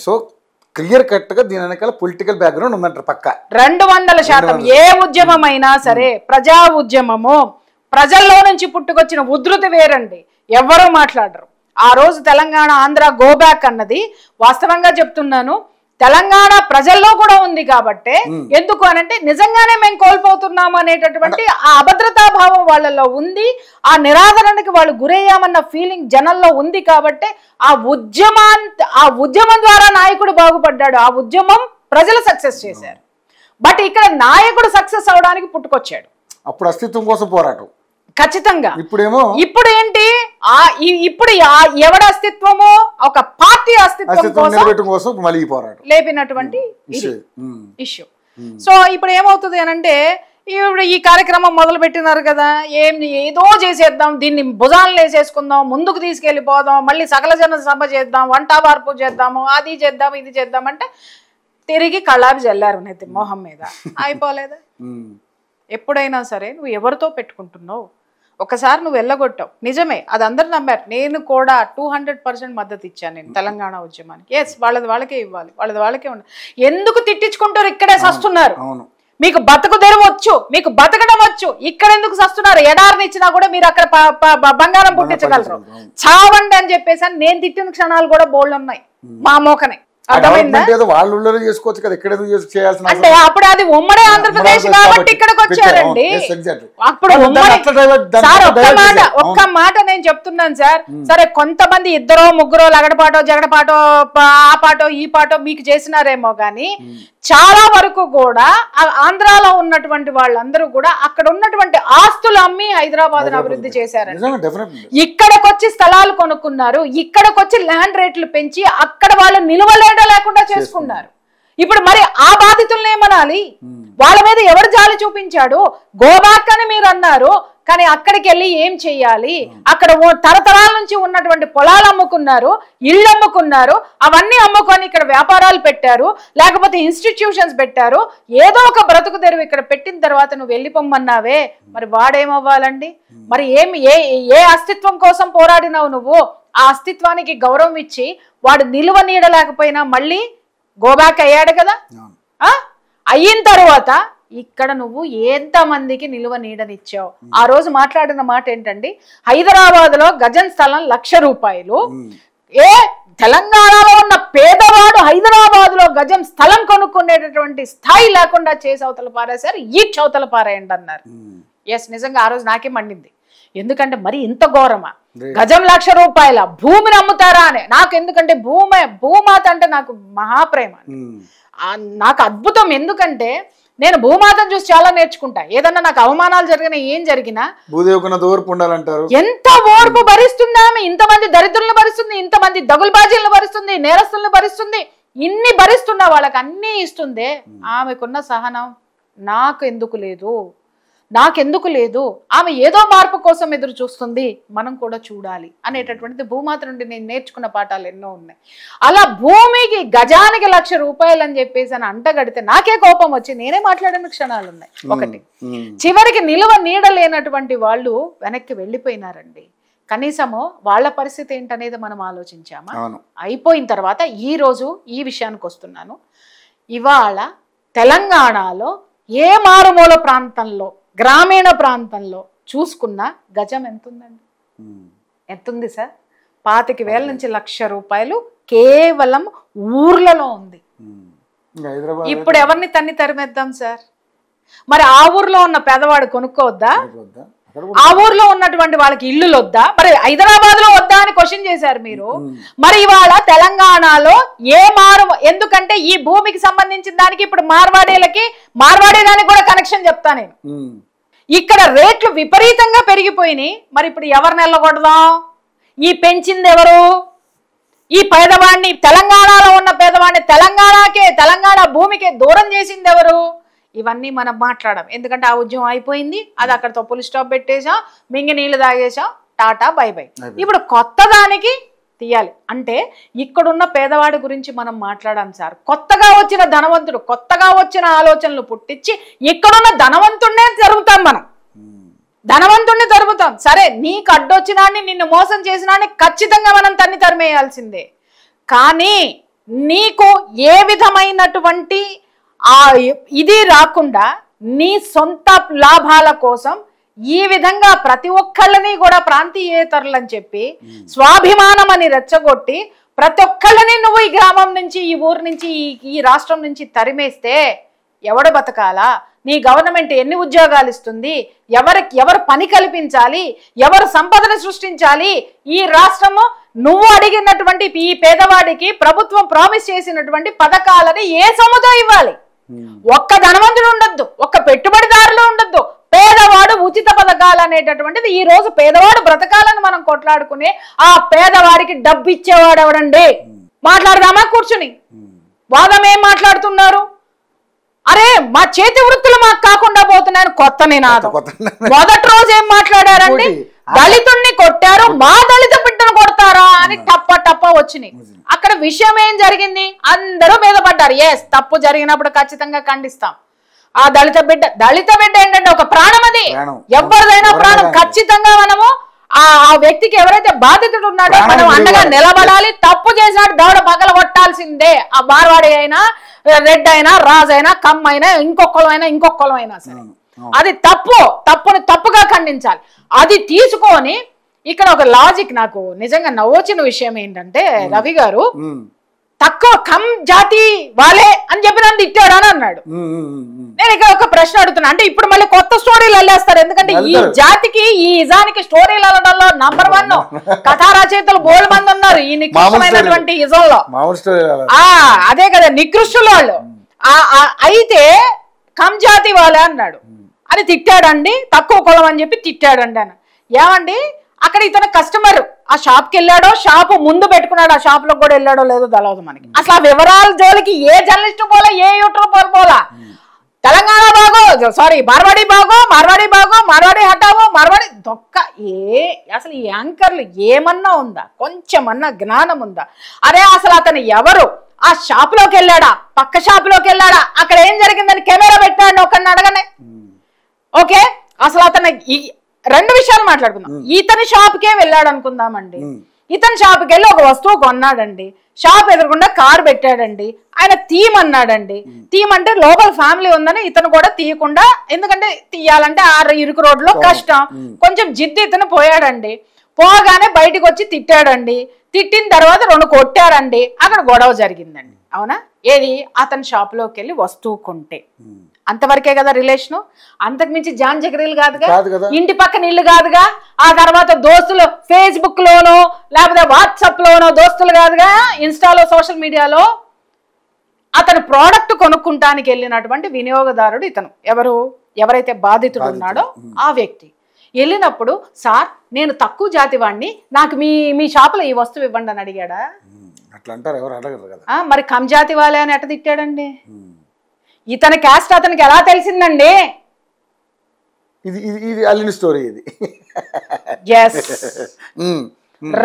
So clear cut గా దీని వెనకాల పొలిటికల్ బ్యాక్గ్రౌండ్ ఉందంటారు పక్క 200%. ఏ ఉద్యమం అయినా సరే ప్రజా ఉద్యమము ప్రజల్లో నుంచి పుట్టుకొచ్చిన ఉధృతి వేరండి, ఎవ్వరూ మాట్లాడరు. ఆ రోజు తెలంగాణ ఆంధ్ర గోబ్యాక్ అన్నది వాస్తవంగా చెప్తున్నాను తెలంగాణ ప్రజల్లో కూడా ఉంది కాబట్టి. ఎందుకు అనంటే నిజంగానే మేము కోల్పోతున్నాము అనేటటువంటి ఆ అభద్రతా భావం వాళ్ళలో ఉంది, ఆ నిరాదరణకి వాళ్ళు గురయ్యామన్న ఫీలింగ్ జనంలో ఉంది కాబట్టి ఆ ఉద్యమం ద్వారా నాయకుడు బాగుపడ్డాడు, ఆ ఉద్యమం ప్రజలు సక్సెస్ చేశారు. బట్ ఇక్కడ నాయకుడు సక్సెస్ అవడానికి పుట్టుకొచ్చాడు, అప్పుడు అస్తిత్వం కోసం పోరాటం ఖచ్చితంగా. ఇప్పుడు ఏంటి ఇప్పుడు ఎవడ అస్తిత్వము ఒక పార్టీ అస్తిత్వం కోసం లేపినటువంటి ఇష్యూ. సో ఇప్పుడు ఏమవుతుంది అనంటే ఇప్పుడు ఈ కార్యక్రమం మొదలు పెట్టినారు కదా, ఏదో చేసేద్దాం, దీన్ని భుజాలను వేసేసుకుందాం, ముందుకు తీసుకెళ్ళిపోదాం, మళ్ళీ సకల జన సభ చేద్దాం, వంట వార్పు చేద్దాము, అది చేద్దాం ఇది చేద్దాం అంటే తిరిగి కళ్ళాపి జల్లారు నెత్తి మొహం మీద. అయిపోలేదా? ఎప్పుడైనా సరే నువ్వు ఎవరితో పెట్టుకుంటున్నావు, ఒకసారి నువ్వు వెళ్ళగొట్టావు, నిజమే, అది అందరు నమ్మారు. నేను కూడా 200% మద్దతు ఇచ్చాను నేను తెలంగాణ ఉద్యమానికి. ఎస్, వాళ్ళకే ఇవ్వాలి, వాళ్ళకే ఉండాలి. ఎందుకు తిట్టించుకుంటారు? ఇక్కడే సస్తున్నారు. మీకు బతుకు తెరువు వచ్చు, మీకు బతకడం వచ్చు, ఇక్కడ ఎందుకు సస్తున్నారు? ఎడారిని ఇచ్చినా కూడా మీరు అక్కడ బంగారం పుట్టించగలరు, చావండి అని చెప్పేసి నేను తిట్టిన క్షణాలు కూడా బోల్డ్ ఉన్నాయి మా మోకనే. అంటే అప్పుడు అది ఉమ్మడి ఆంధ్రప్రదేశ్ కాబట్టి ఇక్కడికి వచ్చారండి. అప్పుడు ఒక్క మాట నేను చెప్తున్నాను సార్. సరే కొంతమంది ఇద్దరో ముగ్గురో లగడపాటో జగడపాటో ఆ పాటో ఈ పాటో మీకు చేసినారేమో గాని చాలా వరకు కూడా ఆంధ్రాలో ఉన్నటువంటి వాళ్ళందరూ కూడా అక్కడ ఉన్నటువంటి ఆస్తులు అమ్మి హైదరాబాద్ అభివృద్ధి చేశారండి. ఇక్కడికి వచ్చి స్థలాలు కొనుక్కున్నారు, ఇక్కడికి వచ్చి ల్యాండ్ రేట్లు పెంచి అక్కడ వాళ్ళు లేకుండా చేసుకున్నారు. ఇప్పుడు మరి ఆ బాధితులను ఏమనాలి? వాళ్ళ మీద ఎవరు జాలి చూపించాడు? గోబ్యాక్ అని మీరు అన్నారు, కానీ అక్కడికి వెళ్ళి ఏం చెయ్యాలి? అక్కడ తరతరాల నుంచి ఉన్నటువంటి పొలాలు అమ్ముకున్నారు, ఇళ్ళు అమ్ముకున్నారు, అవన్నీ అమ్ముకొని ఇక్కడ వ్యాపారాలు పెట్టారు, లేకపోతే ఇన్స్టిట్యూషన్స్ పెట్టారు, ఏదో ఒక బ్రతుకు తెరువు ఇక్కడ పెట్టిన తర్వాత నువ్వు వెళ్ళిపోమ్మన్నావే, మరి వాడేమవ్వాలండి? మరి ఏ అస్తిత్వం కోసం పోరాడినావు నువ్వు? ఆ అస్తిత్వానికి గౌరవం ఇచ్చి వాడు నిలువ నీడలేకపోయినా మళ్ళీ గోబ్యాక్ అయ్యాడు కదా. అయిన తర్వాత ఇక్కడ నువ్వు ఎంతమందికి నిలువ నీడనిచ్చావు? ఆ రోజు మాట్లాడిన మాట ఏంటండి, హైదరాబాద్ లో గజం స్థలం 1,00,000 రూపాయలు. తెలంగాణలో ఉన్న పేదవాడు హైదరాబాద్ లో గజం స్థలం కొనుక్కునేటటువంటి స్థాయి లేకుండా చేసి అవతల పారేశారు, ఈ చవతల పారేయండి అన్నారు. ఎస్, నిజంగా ఆ రోజు నాకే మండింది. ఎందుకంటే మరి ఇంత ఘోరమా? గజం 1,00,000 రూపాయల భూమిని అమ్ముతారా అని. నాకు ఎందుకంటే భూమాత అంటే నాకు మహాప్రేమ, నాకు అద్భుతం. ఎందుకంటే నేను భూమాతను చూసి చాలా నేర్చుకుంటా. ఏదన్నా నాకు అవమానాలు జరిగినా ఏం జరిగినా ఎంత ఓర్పు భరిస్తుందా ఆమె? ఇంతమంది దరిద్రులను భరిస్తుంది, ఇంతమంది దగులుబాజీలను భరిస్తుంది, నేరస్తులను భరిస్తుంది, ఇన్ని భరిస్తున్నా వాళ్ళకి అన్నీ ఇస్తుంది. ఆమెకున్న సహనం నాకెందుకు లేదు? ఆమె ఏదో మార్పు కోసం ఎదురు చూస్తుంది, మనం కూడా చూడాలి అనేటటువంటిది భూమాత నుండి నేను నేర్చుకున్న పాఠాలు ఎన్నో ఉన్నాయి. అలా భూమికి గజానికి 1,00,000 రూపాయలు అని చెప్పేసి అని అంటగడితే నాకే కోపం వచ్చి నేనే మాట్లాడిన క్షణాలు ఉన్నాయి. ఒకటి, చివరికి నిలువ నీడ లేనటువంటి వాళ్ళు వెనక్కి వెళ్ళిపోయినారండి. కనీసము వాళ్ళ పరిస్థితి ఏంటనేది మనం ఆలోచించామా? అయిపోయిన తర్వాత ఈ రోజు ఈ విషయానికి వస్తున్నాను. ఇవాళ తెలంగాణలో ఏ మారుమూల ప్రాంతంలో, గ్రామీణ ప్రాంతంలో చూసుకున్న గజం ఎంతుందండి? ఎంతుంది సార్? 25,000 నుంచి 1,00,000 రూపాయలు కేవలం ఊర్లలో ఉంది. ఇప్పుడు ఎవరిని తరిమేద్దాం సార్? మరి ఆ ఊర్లో ఉన్న పేదవాడు కొనుక్కోవద్దా? ఆ ఊర్లో ఉన్నటువంటి వాళ్ళకి ఇల్లులు వద్దా? మరి హైదరాబాద్ లో వద్దా అని క్వశ్చన్ చేశారు మీరు. మరి ఇవాళ తెలంగాణలో ఎందుకంటే ఈ భూమికి సంబంధించిన దానికి ఇప్పుడు మార్వాడీదానికి కూడా కనెక్షన్ చెప్తా నేను. ఇక్కడ రేట్లు విపరీతంగా పెరిగిపోయినాయి. మరి ఇప్పుడు ఎవరిని వెళ్ళకూడదాం? ఈ పెంచింది ఎవరు? ఈ పేదవాడిని, తెలంగాణలో ఉన్న పేదవాడిని తెలంగాణ భూమికే దూరం చేసింది ఎవరు? ఇవన్నీ మనం మాట్లాడాం. ఎందుకంటే ఆ ఉద్యమం అయిపోయింది, అది అక్కడతో పులి స్టాప్ పెట్టేసాం, మింగి నీళ్లు తాగేసాం, టాటా బై బై. ఇప్పుడు కొత్త దానికి తీయాలి అంటే ఇక్కడున్న పేదవాడి గురించి మనం మాట్లాడాం సార్. కొత్తగా వచ్చిన ధనవంతుడు కొత్తగా వచ్చిన ఆలోచనలు పుట్టించి ఇక్కడున్న ధనవంతుడినే జరుగుతాం, మనం ధనవంతుడిని జరుగుతాం. సరే, నీకు అడ్డొచ్చినాన్ని, నిన్ను మోసం చేసినాన్ని ఖచ్చితంగా మనం తరిమేయాల్సిందే. కానీ నీకు ఏ విధమైనటువంటి ఆ ఇది రాకుండా నీ సొంత లాభాల కోసం ఈ విధంగా ప్రతి ఒక్కళ్ళని కూడా ప్రాంతీయేతరులని చెప్పి స్వాభిమానం అని రెచ్చగొట్టి ప్రతి ఒక్కళ్ళని నువ్వు ఈ గ్రామం నుంచి ఈ ఊరు నుంచి ఈ రాష్ట్రం నుంచి తరిమేస్తే ఎవడు బతకాలా? నీ గవర్నమెంట్ ఎన్ని ఉద్యోగాలు ఇస్తుంది? ఎవరు పని కల్పించాలి? ఎవరు సంపదను సృష్టించాలి? ఈ రాష్ట్రము నువ్వు అడిగినటువంటి ఈ పేదవాడికి ప్రభుత్వం ప్రామిస్ చేసినటువంటి పథకాలని ఏ సొమ్ముతో ఇవ్వాలి? ఒక్క ధనవంతుడు ఉండొద్దు, ఒక్క పెట్టుబడిదారులు ఉండొద్దు, పేదవాడు ఉచిత పథకాలు అనేటటువంటిది ఈ రోజు పేదవాడు బ్రతకాలని మనం కొట్లాడుకునే ఆ పేదవాడికి డబ్బు ఇచ్చేవాడు ఎవడండి? మాట్లాడదామా కూర్చుని? వాదం ఏం మాట్లాడుతున్నారు? అరే మా చేతి వృత్తులు మాకు కాకుండా పోతున్నాయని కొత్త నినాదం. మొదటి రోజు ఏం మాట్లాడారండి? దళితుణ్ణి కొట్టారు, మా దళిత బిడ్డను కొడతారా అని టప్ప టప్ప వచ్చినాయి. అక్కడ విషయం ఏం జరిగింది? అందరూ మీద పడ్డారు. ఎస్, తప్పు జరిగినప్పుడు ఖచ్చితంగా ఖండిస్తాం. ఆ దళిత బిడ్డ ఏంటంటే ఒక ప్రాణం, అది ఎవరిదైనా ప్రాణం. ఖచ్చితంగా మనము ఆ వ్యక్తికి ఎవరైతే బాధితుడు ఉన్నాడో మనం అండగా నిలబడాలి. తప్పు చేసినాడు దవడ పగల కొట్టాల్సిందే. ఆ బార్వాడి అయినా, రెడ్ అయినా, రాజు అయినా, కమ్ అయినా, ఇంకొకళ్ళం అయినా సరే అది తప్పుని తప్పుగా ఖండించాలి. అది తీసుకొని ఇక్కడ ఒక లాజిక్ నాకు నిజంగా నవ్వొచ్చిన విషయం ఏంటంటే, రవి గారు తక్కువ కమ్ జాతి వాళ్ళే అని చెప్పి నన్ను తిట్టాడు అని అన్నాడు. నేను ఇక్కడ ఒక ప్రశ్న అడుగుతున్నా, అంటే ఇప్పుడు మళ్ళీ కొత్త స్టోరీలు వెళ్ళేస్తారు. ఎందుకంటే ఈ జాతికి ఈ ఇజానికి స్టోరీలు వెళ్ళడంలో నంబర్ 1 కథా రచయితలు బోల్డ్ మంది ఉన్నారు ఈ నికృష్టమైనటువంటి ఇజంలో. అదే కదా నికృష్టులు వాళ్ళు. అయితే కమ్ జాతి వాళ్ళే అన్నాడు అని తిట్టాడండి, తక్కువ కులం అని చెప్పి తిట్టాడండి అని. ఏమండి అక్కడ ఇతను కస్టమర్ ఆ షాప్కి వెళ్ళాడో, షాపు ముందు పెట్టుకున్నాడు, ఆ షాప్ లో కూడా వెళ్ళాడో లేదో తెలియదు మనకి. అసలు ఆ వివరాల జోలికి ఏ జర్నలిస్ట్ పోలా, ఏ యూట్యూబర్ పోలా. తెలంగాణ బాగో, సారీ మార్వాడి బాగో, మార్వాడి హటావో, మార్వాడి దొక్క అసలు ఈ యాంకర్లు ఏమన్నా ఉందా? కొంచెమన్నా జ్ఞానం ఉందా? అరే అసలు అతను ఎవరు? ఆ షాప్ లోకి వెళ్ళాడా, పక్క షాప్ లోకి వెళ్ళాడా, అక్కడ ఏం జరిగిందని కెమెరా పెట్టాడు ఒకరిని అడగనే. ఓకే, అసలు అతను రెండు విషయాలు మాట్లాడుకుందాం. ఇతని షాప్కే వెళ్ళాడు అనుకుందామండి. ఇతని షాప్కి వెళ్ళి ఒక వస్తువు కొన్నాడండి, షాప్ ఎదురుకుండా కారు పెట్టాడండి, ఆయన తీయమన్నాడండి. తీయమంటే లోపల ఫ్యామిలీ ఉందని ఇతను కూడా తీయకుండా, ఎందుకంటే తీయాలంటే ఆ ఇరుకు రోడ్లో కష్టం, కొంచెం జిద్దు ఇతను పోయాడండి. పోగానే బయటకు వచ్చి తిట్టాడండి. తిట్టిన తర్వాత 2 కొట్టారండి. అక్కడ గొడవ జరిగిందండి. అవునా? ఏది? అతని షాప్ లోకి వెళ్ళి వస్తువు కొంటే అంతవరకే కదా రిలేషను. అంతకుమించి జాన్ జగరీలు కాదుగా, ఇంటి పక్కన ఇల్లు కాదుగా. ఆ తర్వాత దోస్తులు ఫేస్బుక్ లోనో లేకపోతే వాట్సాప్ లోనో దోస్తులు కాదుగా, ఇన్స్టాలో సోషల్ మీడియాలో. అతను ప్రోడక్ట్ కొనుక్కుంటానికి వెళ్ళినటువంటి వినియోగదారుడు ఇతను. ఎవరైతే బాధితుడు ఉన్నాడో ఆ వ్యక్తి వెళ్ళినప్పుడు, సార్ నేను తక్కువ జాతి వాడిని, నాకు మీ షాపులో ఈ వస్తువు ఇవ్వండి అని అడిగాడా? అట్లా అంటారు, ఎవరు అడగరు కదా. మరి కమ్ జాతి వాళ్ళే అని ఎట్ట తిట్టాడండి? ఇతని క్యాస్ట్ అతనికి ఎలా తెలిసిందండి? ఇది అల్లిన స్టోరీ ఇది.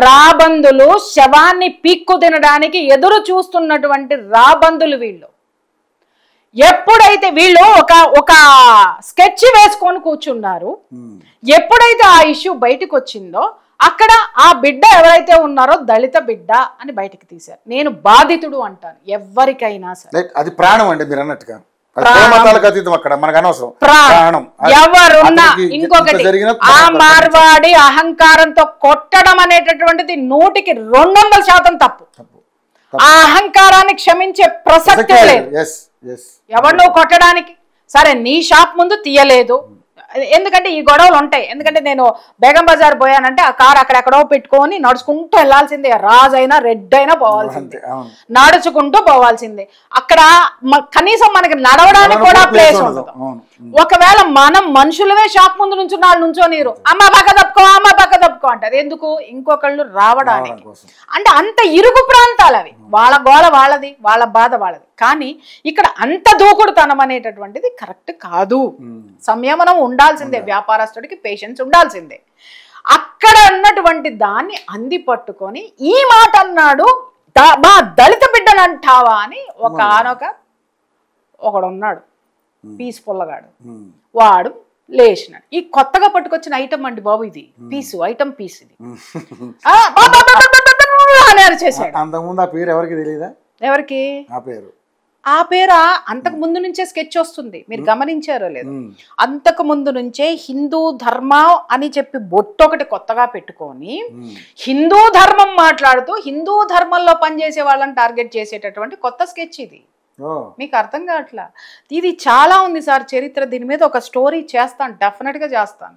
రాబందులు శవాన్ని పీక్కు తినడానికి ఎదురు చూస్తున్నటువంటి రాబందులు వీళ్ళు. ఎప్పుడైతే వీళ్ళు ఒక స్కెచ్ వేసుకొని కూర్చున్నారు, ఎప్పుడైతే ఆ ఇష్యూ బయటకు వచ్చిందో అక్కడ ఆ బిడ్డ ఎవరైతే ఉన్నారో దళిత బిడ్డ అని బయటకు తీశారు. నేను బాధితుడు అంటాను ఎవరికైనా సరే. అది ప్రాణం అండి మీరు అన్నట్టుగా. ఎవరున్నా ఇంకొకటి, ఆ మార్వాడి అహంకారంతో కొట్టడం అనేటటువంటిది 100కి 200% తప్పు. ఆ అహంకారాన్ని క్షమించే ప్రసక్తే లేదు. ఎవరు నువ్వు కొట్టడానికి? సరే నీ షాప్ ముందు తీయలేదు, ఎందుకంటే ఈ గొడవలు ఉంటాయి. ఎందుకంటే నేను బేగం బజార్ పోయానంటే ఆ కార్ అక్కడెక్కడో పెట్టుకొని నడుచుకుంటూ వెళ్లాల్సిందే. రాజు అయినా రెడ్ అయినా పోవాల్సిందే, నడుచుకుంటూ పోవాల్సిందే. అక్కడ కనీసం మనకి నడవడానికి కూడా ప్లేస్ ఉండదు. ఒకవేళ మనం మనుషులవే షాప్ ముందు నుంచోనీరు, అమ్మ పక్క తప్పుకో అంటారు. ఎందుకు? ఇంకొకళ్ళు రావడానికి. అంటే అంత ఇరుగు ప్రాంతాలు అవి. వాళ్ళ గోల వాళ్ళది, వాళ్ళ బాధ వాళ్ళది. కానీ ఇక్కడ అంత దూకుడుతనం అనేటటువంటిది కరెక్ట్ కాదు. సంయమనం ఉండాల్సిందే, వ్యాపారస్తుడికి పేషెన్స్ ఉండాల్సిందే. అక్కడ ఉన్నటువంటి దాన్ని అంది పట్టుకొని ఈ మాట అన్నాడు, మా దళిత బిడ్డను అంటావా అని ఒకడున్నాడు పీస్ఫుల్గాడు, వాడు లేచినాడు. ఈ కొత్తగా పట్టుకొచ్చిన ఐటమ్ అండి బాబు, ఇది ఐటమ్ పీస్ ఇది అని చేశాడు. అంతకుముందు ఆ పేరు ఎవరికి తెలియదా? ఎవరికి ఆ పేరు ఆ పేరు అంతకు ముందు నుంచే స్కెచ్ వస్తుంది, మీరు గమనించారో లేదు. అంతకు ముందు నుంచే హిందూ ధర్మం అని చెప్పి బొట్టొకటి కొత్తగా పెట్టుకొని హిందూ ధర్మం మాట్లాడుతూ హిందూ ధర్మంలో పనిచేసే వాళ్ళని టార్గెట్ చేసేటటువంటి కొత్త స్కెచ్ ఇది. మీకు అర్థం కావట్లా? ఇది చాలా ఉంది సార్ చరిత్ర, దీని మీద ఒక స్టోరీ చేస్తాను, డెఫినెట్ గా చేస్తాను.